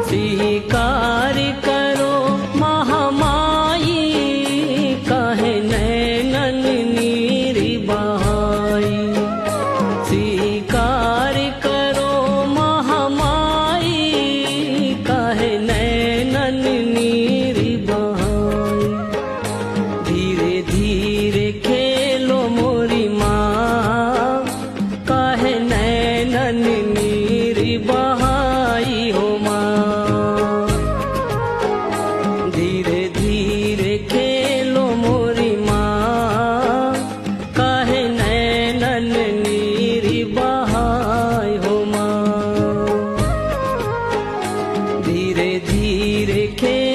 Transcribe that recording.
स्वीकार करो महामाई, कहे नैनन नीर बहाई। स्वीकार करो महामाई, कहे नैनन नीर बहाई। धीरे धीरे खेलो मोरी माँ, कहे नैनन नीर बहाई हो माँ। धीरे धीरे खेलो मोरी माँ, कहे नैनन नीर बहाई हो माँ। धीरे धीरे खेलो